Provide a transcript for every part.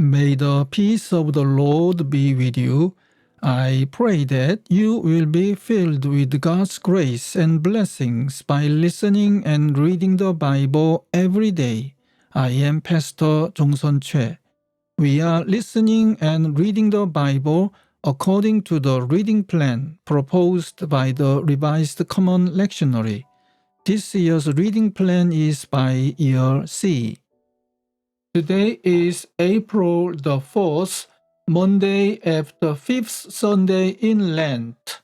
May the peace of the Lord be with you. I pray that you will be filled with God's grace and blessings by listening and reading the Bible every day. I am Pastor Jongson Choi. We are listening and reading the Bible according to the reading plan proposed by the Revised Common Lectionary. This year's reading plan is by year C. Today is April the 4th, Monday after 5th Sunday in Lent.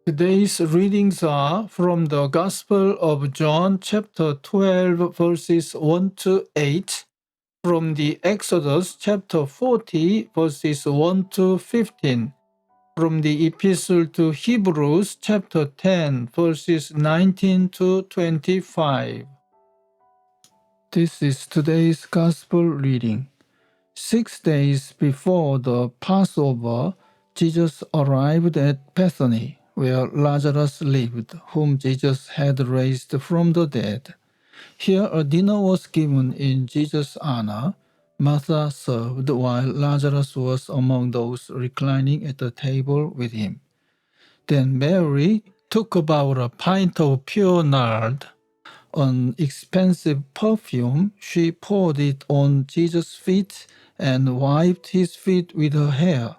Today's readings are from the Gospel of John chapter 12 verses 1 to 8, from the Exodus chapter 40 verses 1 to 15, from the Epistle to Hebrews chapter 10 verses 19 to 25. This is today's Gospel reading. 6 days before the Passover, Jesus arrived at Bethany, where Lazarus lived, whom Jesus had raised from the dead. Here a dinner was given in Jesus' honor. Martha served, while Lazarus was among those reclining at the table with him. Then Mary took about a pint of pure nard, an expensive perfume. She poured it on Jesus' feet and wiped his feet with her hair,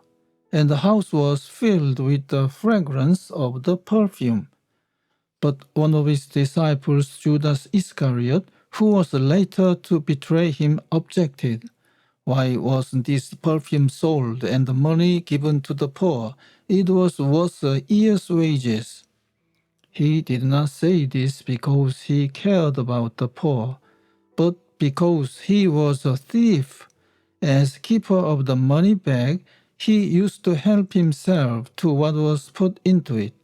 and the house was filled with the fragrance of the perfume. But one of his disciples, Judas Iscariot, who was later to betray him, objected. Why wasn't this perfume sold and the money given to the poor? It was worth a year's wages. He did not say this because he cared about the poor, but because he was a thief. As keeper of the money bag, he used to help himself to what was put into it.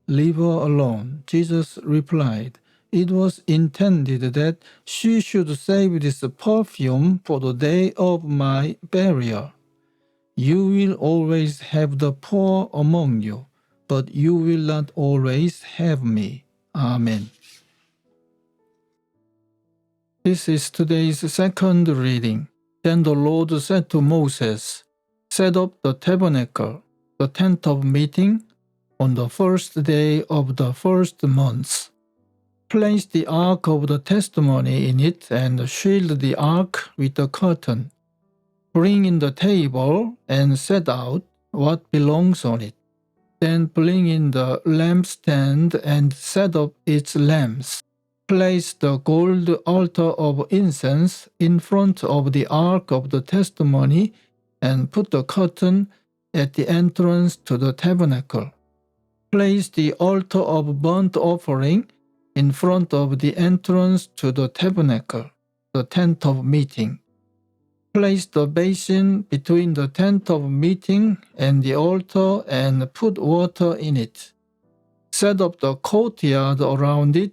Leave her alone, Jesus replied. It was intended that she should save this perfume for the day of my burial. You will always have the poor among you, but you will not always have me. Amen. This is today's second reading. Then the Lord said to Moses, set up the tabernacle, the tent of meeting, on the first day of the first month. Place the ark of the testimony in it and shield the ark with a curtain. Bring in the table and set out what belongs on it. Then bring in the lampstand and set up its lamps. Place the gold altar of incense in front of the ark of the testimony and put the curtain at the entrance to the tabernacle. Place the altar of burnt offering in front of the entrance to the tabernacle, the tent of meeting. Place the basin between the tent of meeting and the altar and put water in it. Set up the courtyard around it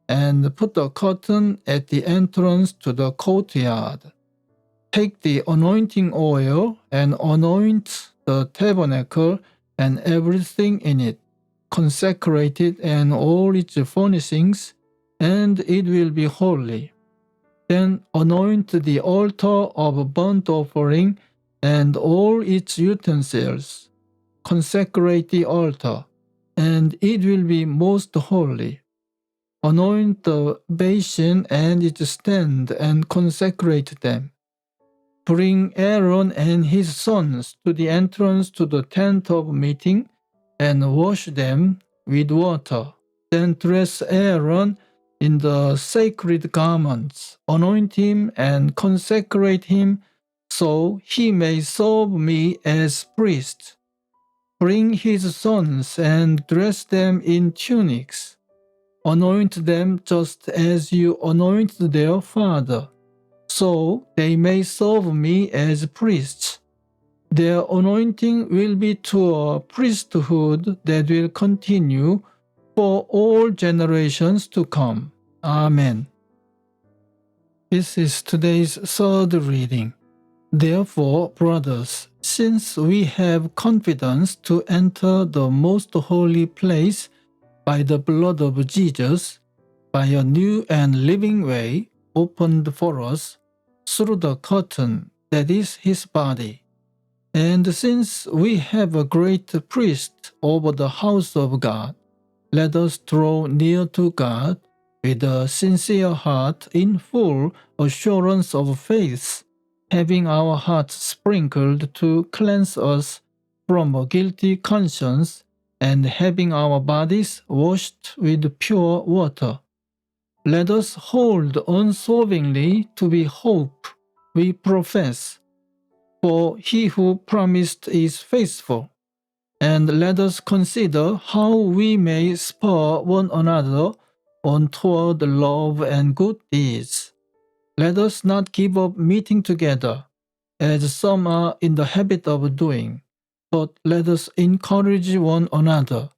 and put the curtain at the entrance to the courtyard. Take the anointing oil and anoint the tabernacle and everything in it. Consecrate it and all its furnishings, and it will be holy. Then anoint the altar of burnt offering and all its utensils. Consecrate the altar, and it will be most holy. Anoint the basin and its stand and consecrate them. Bring Aaron and his sons to the entrance to the tent of meeting and wash them with water. Then dress Aaron in the sacred garments, anoint him and consecrate him so he may serve me as priest. Bring his sons and dress them in tunics. Anoint them just as you anoint their father, so they may serve me as priests. Their anointing will be to a priesthood that will continue for all generations to come. Amen. This is today's third reading. Therefore, brothers, since we have confidence to enter the most holy place by the blood of Jesus, by a new and living way opened for us, through the curtain that is his body. And since we have a great priest over the house of God, let us draw near to God with a sincere heart in full assurance of faith, having our hearts sprinkled to cleanse us from a guilty conscience, and having our bodies washed with pure water. Let us hold unswervingly to the hope we profess, for he who promised is faithful. And let us consider how we may spur one another on toward love and good deeds. Let us not give up meeting together, as some are in the habit of doing, but let us encourage one another,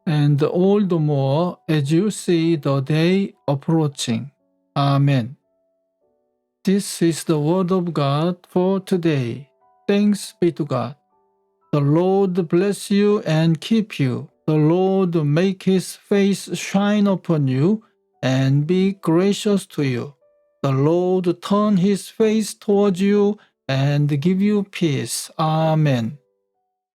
and all the more as you see the day approaching. Amen. This is the word of God for today. Thanks be to God. The Lord bless you and keep you. The Lord make his face shine upon you and be gracious to you. The Lord turn his face towards you and give you peace. Amen.